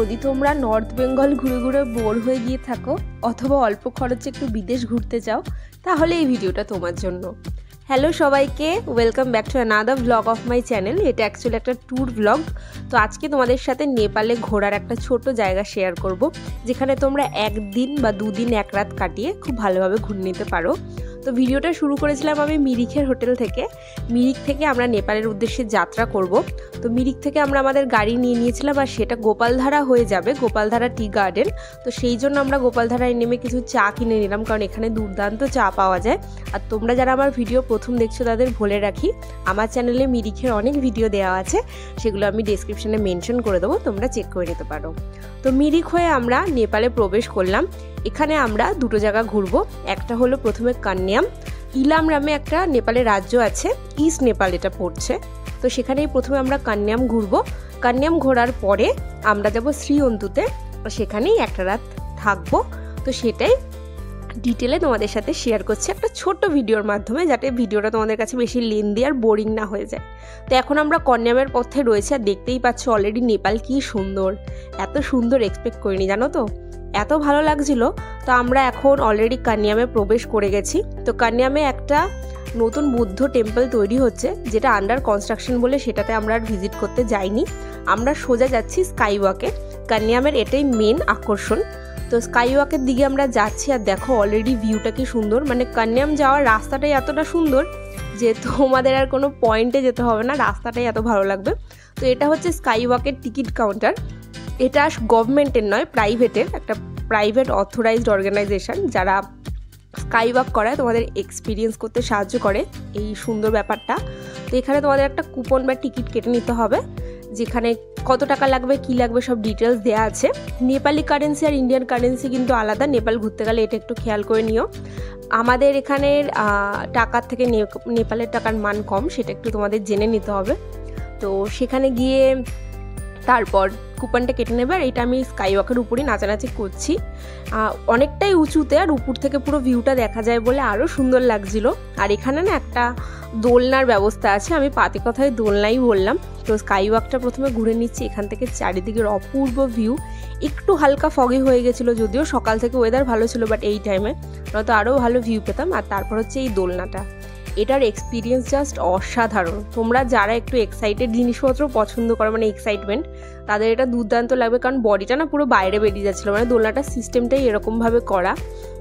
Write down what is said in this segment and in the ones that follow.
যদি তোমরা নর্থ বেঙ্গল ঘুরে ঘুরে বোর হয়ে গিয়ে থাকো অথবা অল্প খরচে একটু বিদেশ ঘুরতে চাও তাহলে এই ভিডিওটা তোমার জন্য। হ্যালো সবাইকে, welcome back to another blog of my channel. এটা অ্যাকচুয়ালি একটা ট্যুর ব্লগ। তো আজকে তোমাদের সাথে নেপালে ঘোরার একটা ছোট জায়গা শেয়ার করব, যেখানে তোমরা একদিন বা দুদিন এক রাত কাটিয়ে খুব ভালোভাবে ঘুরে নিতে পারো। তো ভিডিওটা শুরু করেছিলাম আমি মিরিকের হোটেল থেকে। মিরিক থেকে আমরা নেপালের উদ্দেশ্যে যাত্রা করব। তো মিরিক থেকে আমরা আমাদের গাড়ি নিয়ে নিয়েছিলাম, আর সেটা গোপালধারা হয়ে যাবে, গোপালধারা টি গার্ডেন। তো সেই জন্য আমরা গোপালধারায় নেমে কিছু চা কিনে নিলাম, কারণ এখানে দুর্দান্ত চা পাওয়া যায়। আর তোমরা যারা আমার ভিডিও প্রথম দেখছো তাদের বলে রাখি, আমার চ্যানেলে মিরিকের অনেক ভিডিও দেওয়া আছে, সেগুলো আমি ডেসক্রিপশনে মেনশন করে দেবো, তোমরা চেক করে নিতে পারো। তো মিরিক হয়ে আমরা নেপালে প্রবেশ করলাম। এখানে আমরা দুটো জায়গা ঘুরবো। একটা হলো প্রথমে কান্যাম। ইলাম নামে একটা নেপালের রাজ্য আছে, ইস্ট নেপাল এটা পড়ছে। তো সেখানেই প্রথমে আমরা কান্যাম ঘুরবো। কান্যাম ঘোরার পরে আমরা যাব শ্রীঅন্তুতে, সেখানেই একটা রাত থাকবো। তো সেটাই ডিটেলে তোমাদের সাথে শেয়ার করছি একটা ছোট্ট ভিডিওর মাধ্যমে, যাতে ভিডিওটা তোমাদের কাছে বেশি লেন্দি আর বোরিং না হয়ে যায়। তো এখন আমরা কান্যামের পথে রয়েছে, আর দেখতেই পাচ্ছ অলরেডি নেপাল কি সুন্দর। এত সুন্দর এক্সপেক্ট করিনি, জানো তো, এত ভালো লাগছিল। তো আমরা এখন অলরেডি কান্যামে প্রবেশ করে গেছি। তো কান্যামে একটা নতুন বুদ্ধ টেম্পল তৈরি হচ্ছে, যেটা আন্ডার কনস্ট্রাকশন বলে সেটাতে আমরা আর ভিজিট করতে যাইনি। আমরা সোজা যাচ্ছি স্কাইওয়াকে। কান্যামের এটাই মেন আকর্ষণ। তো স্কাইওয়াকের দিকে আমরা যাচ্ছি, আর দেখো অলরেডি ভিউটা কি সুন্দর। মানে কান্যাম যাওয়ার রাস্তাটাই এতটা সুন্দর যে তোমাদের আর কোনো পয়েন্টে যেতে হবে না, রাস্তাটাই এত ভালো লাগবে। তো এটা হচ্ছে স্কাইওয়াকের টিকিট কাউন্টার। এটা গভর্নমেন্টের নয়, প্রাইভেটের, একটা প্রাইভেট অথরাইজড অর্গানাইজেশন যারা স্কাইওয়াক করায়, তোমাদের এক্সপিরিয়েন্স করতে সাহায্য করে এই সুন্দর ব্যাপারটা। তো এখানে তোমাদের একটা কুপন বা টিকিট কেটে নিতে হবে, যেখানে কত টাকা লাগবে কি লাগবে সব ডিটেলস দেওয়া আছে। নেপালি কারেন্সি আর ইন্ডিয়ান কারেন্সি কিন্তু আলাদা, নেপাল ঘুরতে গেলে এটা একটু খেয়াল করে নিও। আমাদের এখানের টাকার থেকে নেপালের টাকার মান কম, সেটা একটু তোমাদের জেনে নিতে হবে। তো সেখানে গিয়ে তারপর কুপনটা কেটে নেবে। আর এটা আমি স্কাইওয়াকের উপরই নাচানাচি করছি, অনেকটাই উঁচুতে, আর উপর থেকে পুরো ভিউটা দেখা যায় বলে আরও সুন্দর লাগছিল। আর এখানে না একটা দোলনার ব্যবস্থা আছে, আমি পাতি কথায় দোলনাই বললাম। তো স্কাইওয়াকটা প্রথমে ঘুরে নিচ্ছি, এখান থেকে চারিদিকের অপূর্ব ভিউ। একটু হালকা ফগি হয়ে গেছিলো, যদিও সকাল থেকে ওয়েদার ভালো ছিল, বাট এই টাইমে নয়তো আরও ভালো ভিউ পেতাম। আর তারপর হচ্ছে এই দোলনাটা, এটার এক্সপিরিয়েন্স জাস্ট অসাধারণ। তোমরা যারা একটু এক্সাইটেড জিনিসপত্র পছন্দ করো, মানে এক্সাইটমেন্ট, তাদের এটা দুর্দান্ত লাগবে, কারণ বডিটা না পুরো বাইরে বেরিয়ে যাচ্ছিলো। মানে দোলনাটার সিস্টেমটাই এরকমভাবে করা,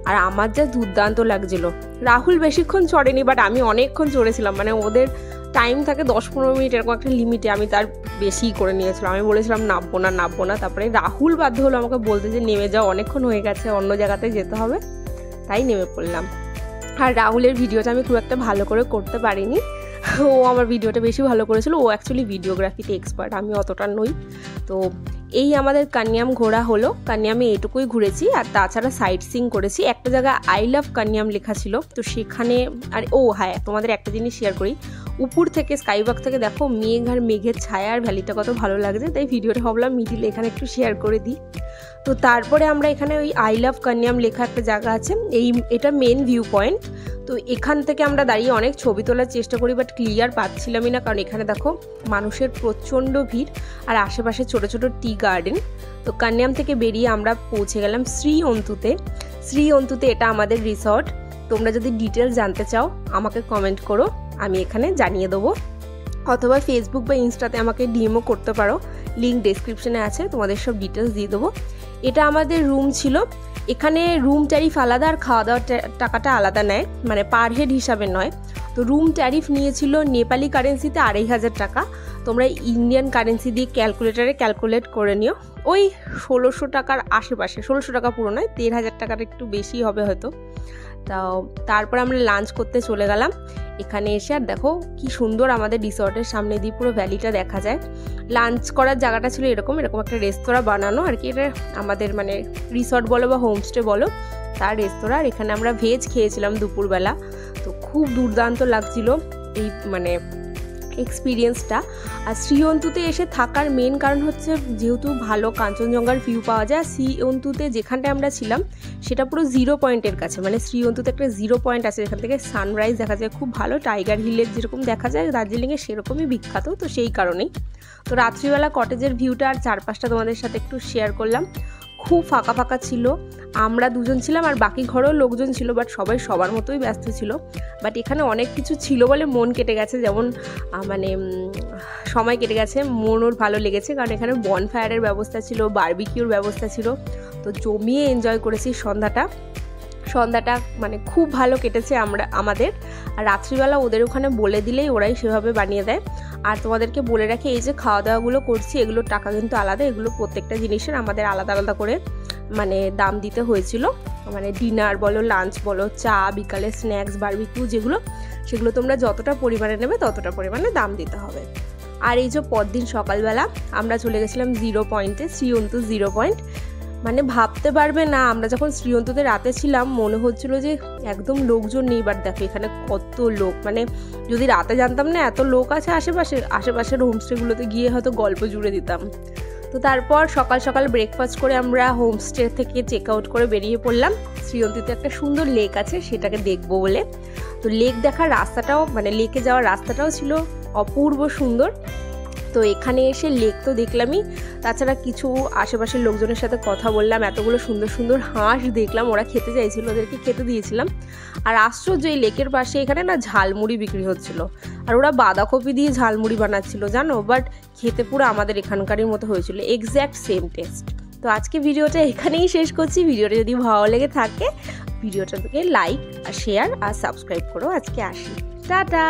আর আমার যা দুর্দান্ত লাগছিল। রাহুল বেশিক্ষণ চড়েনি, বাট আমি অনেকক্ষণ চড়েছিলাম। মানে ওদের টাইম থাকে 10-15 মিনিট, এরকম একটা লিমিটে, আমি তার বেশিই করে নিয়েছিলাম। আমি বলেছিলাম নামবো না। তারপরে রাহুল বাধ্য হলো আমাকে বলতে যে নেমে যাও, অনেকক্ষণ হয়ে গেছে, অন্য জায়গাতে যেতে হবে। তাই নেমে পড়লাম। আর রাহুলের ভিডিওটা আমি খুব একটা ভালো করে করতে পারিনি, ও আমার ভিডিওটা বেশি ভালো করেছিল। ও অ্যাকচুয়ালি ভিডিওগ্রাফিতে এক্সপার্ট, আমি অতটা নই। তো এই আমাদের কান্যাম ঘোরা হলো। কান্যামে এটুকুই ঘুরেছি, আর তাছাড়া সাইট সিইং করেছি। একটা জায়গায় আই লাভ কান্যাম লেখা ছিল, তো সেখানে আর হ্যাঁ, তোমাদের একটা জিনিস শেয়ার করি। উপর থেকে স্কাইওয়াক থেকে দেখো মেঘ আর মেঘের ছায়া আর ভ্যালিটা কত ভালো লাগছে, তাই ভিডিওটা ভাবলাম মিডিলে এখানে একটু শেয়ার করে দিই। তো তারপরে আমরা এখানে ওই আই লাভ কান্যাম লেখা একটা জায়গা আছে, এটা মেন ভিউ পয়েন্ট। তো এখান থেকে আমরা দাঁড়িয়ে অনেক ছবি তোলার চেষ্টা করি, বাট ক্লিয়ার পাচ্ছিলামই না, কারণ এখানে দেখো মানুষের প্রচণ্ড ভিড়, আর আশেপাশে ছোট ছোট টি গার্ডেন। তো কান্যাম থেকে বেরিয়ে আমরা পৌঁছে গেলাম শ্রীঅন্তুতে। এটা আমাদের রিসর্ট। তোমরা যদি ডিটেলস জানতে চাও আমাকে কমেন্ট করো, আমি এখানে জানিয়ে দেবো, অথবা ফেসবুক বা ইনস্টাতে আমাকে ডিএমও করতে পারো, লিঙ্ক ডেসক্রিপশনে আছে, তোমাদের সব ডিটেলস দিয়ে দেবো। এটা আমাদের রুম ছিল। এখানে রুম ট্যারিফ আলাদা, আর খাওয়া দাওয়ার টাকাটা আলাদা নেয়, মানে পার হেড হিসাবে নয়। তো রুম ট্যারিফ নিয়েছিল নেপালি কারেন্সিতে 2500 টাকা। তোমরা ইন্ডিয়ান কারেন্সি দিয়ে ক্যালকুলেটারে ক্যালকুলেট করে নিও, ওই 1600 টাকার আশেপাশে। 1600 টাকা পুরো নয়, 1500 টাকার একটু বেশি হবে হয়তো। তারপর আমরা লাঞ্চ করতে চলে গেলাম। এখানে এসে আর দেখো কি সুন্দর আমাদের রিসর্টের সামনে দিয়ে পুরো ভ্যালিটা দেখা যায়। লাঞ্চ করার জায়গাটা ছিল এরকম একটা রেস্তোরাঁ বানানো আর কি। এটা আমাদের মানে রিসর্ট বলো বা হোমস্টে বলো, তার রেস্তোরাঁ। আর এখানে আমরা ভেজ খেয়েছিলাম দুপুরবেলা। তো খুব দুর্দান্ত লাগছিল এই মানে এক্সপিরিয়েন্সটা। আর শ্রীঅন্তুতে এসে থাকার মেন কারণ হচ্ছে যেহেতু ভালো কাঞ্চনজঙ্ঘার ভিউ পাওয়া যায়। শ্রীঅন্তুতে যেখানটায় আমরা ছিলাম সেটা পুরো 0 পয়েন্টের কাছে, মানে শ্রীঅন্তুতে একটা 0 পয়েন্ট আছে যেখান থেকে সানরাইজ দেখা যায় খুব ভালো, টাইগার হিলের যেরকম দেখা যায় দার্জিলিংয়ে সেরকমই বিখ্যাত। তো সেই কারণেই তো রাত্রিবেলা কটেজের ভিউটা আর চারপাশটা তোমাদের সাথে একটু শেয়ার করলাম। খুব ফাঁকা ফাঁকা ছিল, আমরা দুজন ছিলাম আর বাকি ঘরেও লোকজন ছিল, বাট সবাই সবার মতোই ব্যস্ত ছিল। বাট এখানে অনেক কিছু ছিল বলে মন কেটে গেছে, যেমন মানে সময় কেটে গেছে, মনও ভালো লেগেছে, কারণ এখানে বনফায়ারের ব্যবস্থা ছিল, বারবিকিউর ব্যবস্থা ছিল। তো জমিয়ে এনজয় করেছি সন্ধ্যাটা মানে খুব ভালো কেটেছে আমাদের। আর রাত্রিবেলা ওদের ওখানে বলে দিলেই ওরাই সেভাবে বানিয়ে দেয়। আর তোমাদেরকে বলে রাখি, এই যে খাওয়া দাওয়াগুলো করছি এগুলোর টাকা কিন্তু আলাদা, এগুলো প্রত্যেকটা জিনিসের আমাদের আলাদা আলাদা করে মানে দাম দিতে হয়েছিল। মানে ডিনার বলো, লাঞ্চ বলো, চা, বিকালে স্ন্যাক্স, বারবিকিউ সেগুলো তোমরা যতটা পরিমাণে নেবে ততটা পরিমাণে দাম দিতে হবে। আর এই যে পরদিন সকালবেলা আমরা চলে গেছিলাম 0 পয়েন্টে, শ্রীঅন্তু 0 পয়েন্ট। মানে ভাবতে পারবে না, আমরা যখন শ্রীঅন্তুতে রাতে ছিলাম মনে হচ্ছিল যে একদম লোকজন নেই, বাট দেখো এখানে কত লোক। মানে যদি রাতে জানতাম না এত লোক আছে আশেপাশের হোমস্টেগুলোতে গিয়ে হয়তো গল্প জুড়ে দিতাম। তো তারপর সকাল সকাল ব্রেকফাস্ট করে আমরা হোমস্টে থেকে চেক আউট করে বেরিয়ে পড়লাম। শ্রীঅন্তুতে একটা সুন্দর লেক আছে, সেটাকে দেখবো বলে। তো লেক দেখার রাস্তাটাও মানে লেকে যাওয়ার রাস্তাটাও ছিল অপূর্ব সুন্দর। তো এখানে এসে লেক তো দেখলামই, তাছাড়া কিছু আশেপাশের লোকজনের সাথে কথা বললাম, এতগুলো সুন্দর সুন্দর হাঁস দেখলাম, ওরা খেতে চাইছিল, ওদেরকে খেতে দিয়েছিলাম। আর আশ্চর্য, এই লেকের পাশে এখানে না ঝালমুড়ি বিক্রি হচ্ছিল, আর ওরা বাঁধাকপি দিয়ে ঝালমুড়ি বানাচ্ছিল জানো, বাট খেতে পুরো আমাদের এখানকারই মতো হয়েছিল, এক্স্যাক্ট সেম টেস্ট। তো আজকে ভিডিওটা এখানেই শেষ করছি। ভিডিওটা যদি ভালো লেগে থাকে ভিডিওটাকে লাইক আর শেয়ার আর সাবস্ক্রাইব করো। আজকে আসি, টাটা।